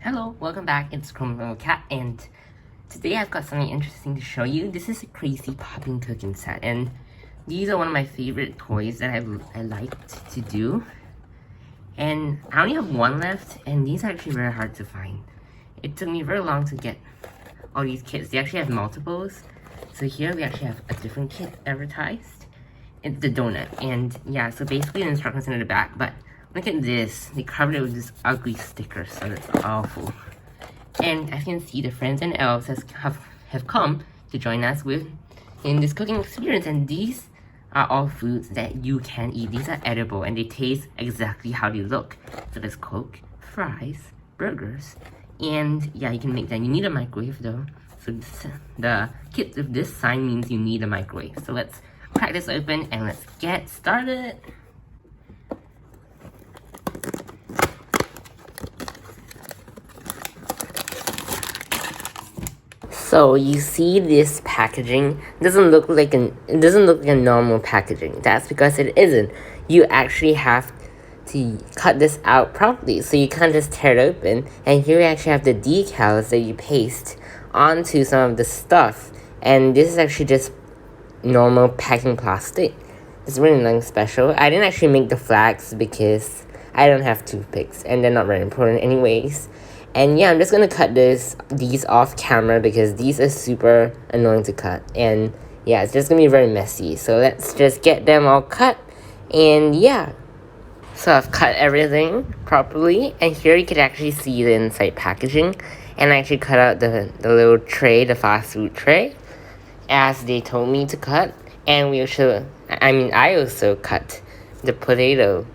Hello, welcome back. It's Chrome Cat, and today I've got something interesting to show you. This is a Kracie popping cooking set, and these are one of my favorite toys that I liked to do. And I only have one left, and these are actually very hard to find. It took me very long to get all these kits. They actually have multiples. So here we actually have a different kit advertised. It's the donut, and yeah, so basically the instructions are in the back, but look at this. They covered it with this ugly sticker, so that's awful. And as you can see, the friends and elves have come to join us in this cooking experience, and these are all foods that you can eat. These are edible, and they taste exactly how they look. So there's Coke, fries, burgers, and yeah, you can make that. You need a microwave though. So the kit with this sign means you need a microwave. So let's crack this open and let's get started. So you see this packaging doesn't look like a normal packaging. That's because it isn't. You actually have to cut this out properly, so you can't just tear it open. And here we actually have the decals that you paste onto some of the stuff. And this is actually just normal packing plastic. It's really nothing special. I didn't actually make the flags because I don't have toothpicks and they're not very important anyways. And yeah, I'm just gonna cut these off camera because these are super annoying to cut. And yeah, it's just gonna be very messy. So let's just get them all cut. And yeah. So I've cut everything properly. And here you can actually see the inside packaging. And I actually cut out the little tray, the fast food tray, as they told me to cut. And I also cut the potato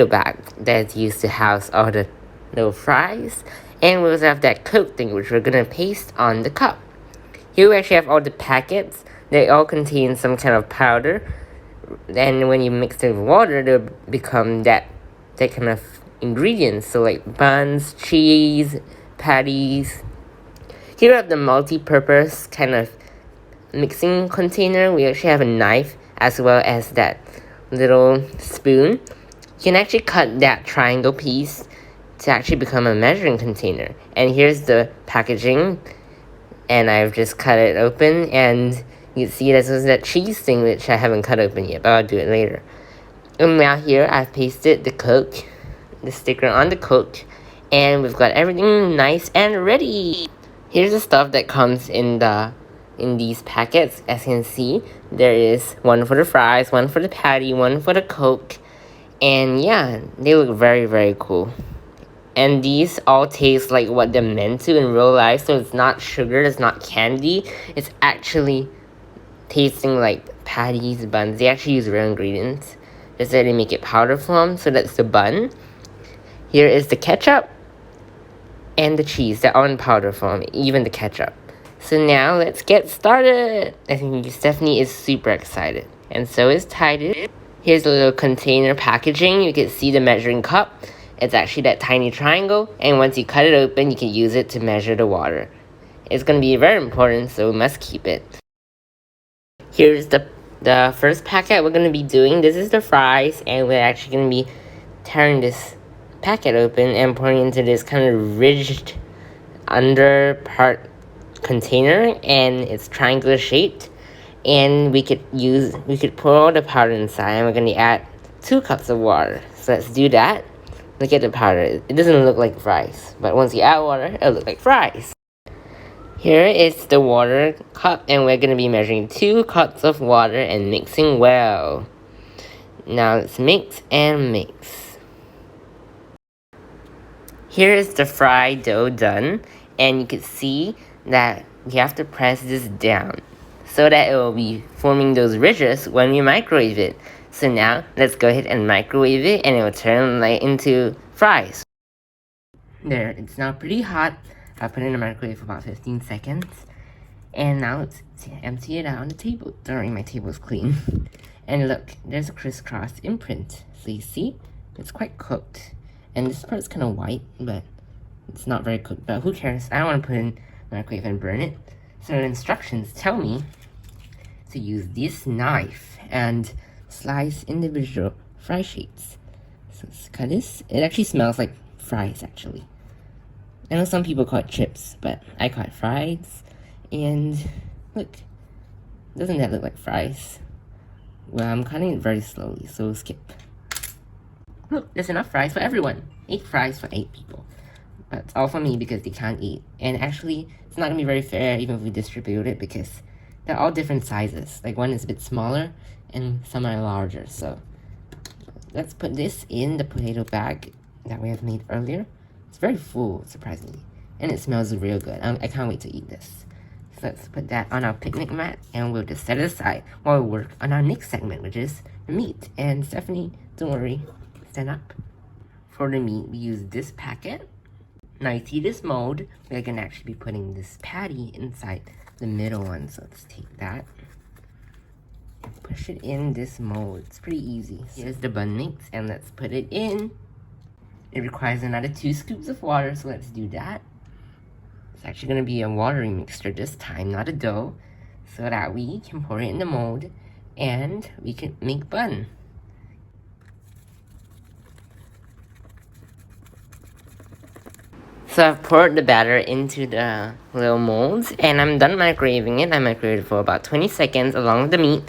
bag that's used to house all the little fries. And we also have that Coke thing, which we're gonna paste on the cup. Here we actually have all the packets. They all contain some kind of powder. And when you mix it with water, they'll become that kind of ingredients. So like buns, cheese, patties. Here we have the multi-purpose kind of mixing container. We actually have a knife as well as that little spoon. You can actually cut that triangle piece to actually become a measuring container. And here's the packaging, and I've just cut it open, and you see there's that cheese thing which I haven't cut open yet, but I'll do it later. And now here I've pasted the sticker on the Coke, and we've got everything nice and ready. Here's the stuff that comes in these packets. As you can see, there is one for the fries, one for the patty, one for the Coke, and yeah, they look very, very cool. And these all taste like what they're meant to in real life, so it's not sugar, it's not candy, it's actually tasting like patties, buns. They actually use real ingredients, just that they make it powder form. So that's the bun. Here is the ketchup and the cheese. They're all in powder form, even the ketchup. So now let's get started. I think Stephanie is super excited, and so is Titus. Here's a little container packaging. You can see the measuring cup. It's actually that tiny triangle, and once you cut it open, you can use it to measure the water. It's going to be very important, so we must keep it. Here's the first packet we're going to be doing. This is the fries, and we're actually going to be tearing this packet open and pouring into this kind of ridged under part container, and it's triangular shaped. And we could pour all the powder inside, and we're going to add 2 cups of water. So let's do that. Look at the powder. It doesn't look like fries, but once you add water, it'll look like fries. Here is the water cup, and we're going to be measuring 2 cups of water and mixing well. Now let's mix and mix. Here is the fried dough done, and you can see that you have to press this down so that it will be forming those ridges when we microwave it. So now, let's go ahead and microwave it, and it will turn into fries. There, it's now pretty hot. I'll put it in the microwave for about 15 seconds. And now let's empty it out on the table. Don't worry, my table is clean. And look, there's a crisscross imprint. So you see, it's quite cooked. And this part's kind of white, but it's not very cooked. But who cares? I don't want to put it in the microwave and burn it. So the instructions tell me to use this knife and slice individual fry shapes. So let's cut this. It actually smells like fries, actually. I know some people call it chips, but I call it fries. And look, doesn't that look like fries? Well, I'm cutting it very slowly, so skip. Look, there's enough fries for everyone. 8 fries for 8 people. That's all for me because they can't eat. And actually, it's not gonna be very fair even if we distribute it because they're all different sizes. Like one is a bit smaller and some are larger. So let's put this in the potato bag that we have made earlier. It's very full, surprisingly. And it smells real good. I can't wait to eat this. So let's put that on our picnic mat and we'll just set it aside while we work on our next segment, which is the meat. And Stephanie, don't worry, stand up. For the meat, we use this packet. Now you see this mold, we're gonna actually be putting this patty inside the middle one. So let's take that, push it in this mold. It's pretty easy. Here's the bun mix and let's put it in. It requires another 2 scoops of water, so let's do that. It's actually gonna be a watery mixture this time, not a dough, so that we can pour it in the mold and we can make bun. So I've poured the batter into the little molds and I'm done microwaving it. I microwaved it for about 20 seconds along with the meat.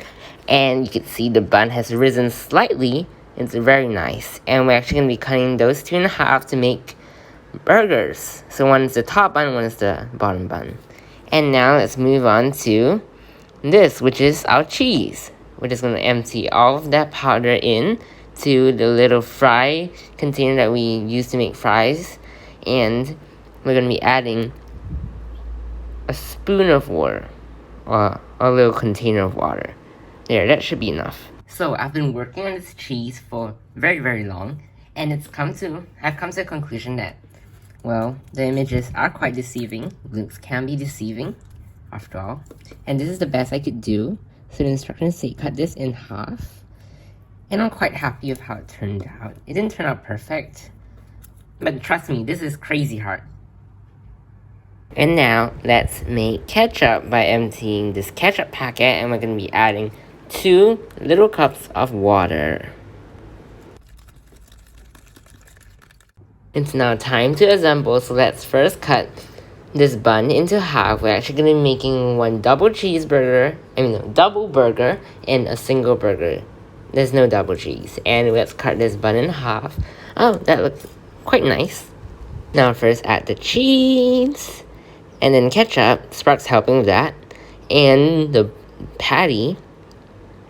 And you can see the bun has risen slightly. It's very nice. And we're actually going to be cutting those 2 in half to make burgers. So one is the top bun, one is the bottom bun. And now let's move on to this, which is our cheese. We're just going to empty all of that powder in to the little fry container that we use to make fries. And we're going to be adding a spoon of water, or a little container of water. There, that should be enough. So I've been working on this cheese for very, very long, and I've come to a conclusion that, well, the images are quite deceiving. Looks can be deceiving, after all. And this is the best I could do. So the instructions say cut this in half. And I'm quite happy with how it turned out. It didn't turn out perfect, but trust me, this is crazy hard. And now, let's make ketchup by emptying this ketchup packet, and we're going to be adding 2 little cups of water. It's now time to assemble, so let's first cut this bun into half. We're actually going to be making 1 double burger, and a single burger. There's no double cheese. And let's cut this bun in half. Oh, that looks quite nice. Now first add the cheese, and then ketchup. Spark's helping with that. And the patty,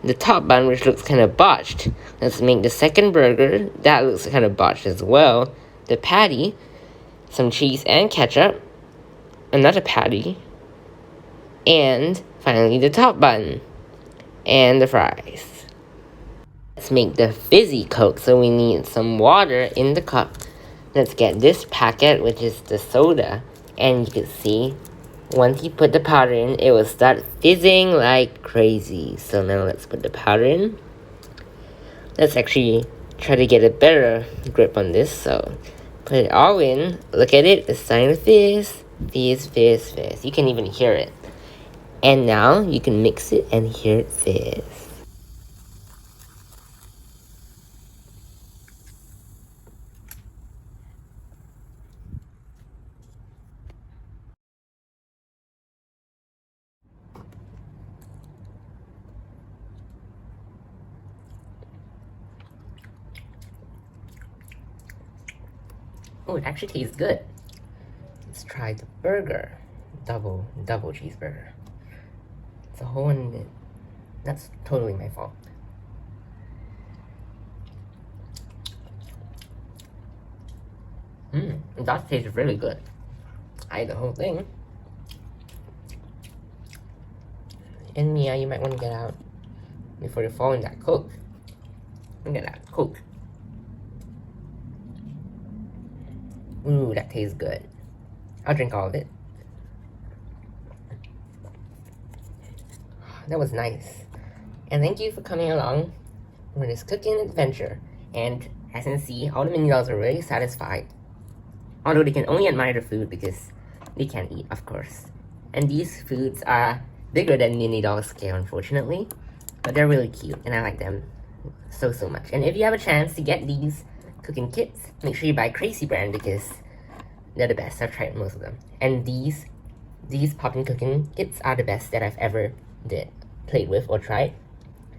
the top bun, which looks kind of botched. Let's make the second burger. That looks kind of botched as well. The patty, some cheese and ketchup, another patty, and finally the top bun, and the fries. Let's make the fizzy Coke, so we need some water in the cup. Let's get this packet, which is the soda, and you can see, once you put the powder in, it will start fizzing like crazy. So now let's put the powder in. Let's actually try to get a better grip on this, so put it all in. Look at it, it's starting to fizz, fizz, fizz, fizz. You can even hear it. And now you can mix it and hear it fizz. Oh, it actually tastes good. Let's try the burger. Double cheeseburger. It's a hole in it. That's totally my fault. That tastes really good. I ate the whole thing. And Mia, you might want to get out before you fall in that Coke. Look at that Coke. Ooh, that tastes good. I'll drink all of it. That was nice. And thank you for coming along for this cooking adventure. And as you can see, all the Minidolls are really satisfied. Although they can only admire the food because they can't eat, of course. And these foods are bigger than Minidoll scale, unfortunately. But they're really cute, and I like them so much. And if you have a chance to get these cooking kits, make sure you buy Kracie brand because They're the best. I've tried most of them. And these popin cooking kits are the best that I've ever played with or tried,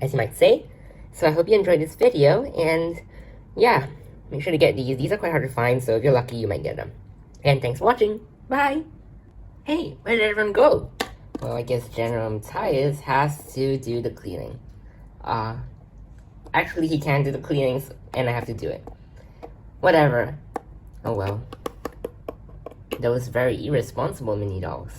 as you might say. So I hope you enjoyed this video, and yeah, make sure to get these. These are quite hard to find, so if you're lucky, you might get them. And thanks for watching. Bye! Hey, where did everyone go? Well, I guess General Matthias has to do the cleaning. Actually, he can do the cleanings, and I have to do it. Whatever. Oh well. That was very irresponsible, Minidolls.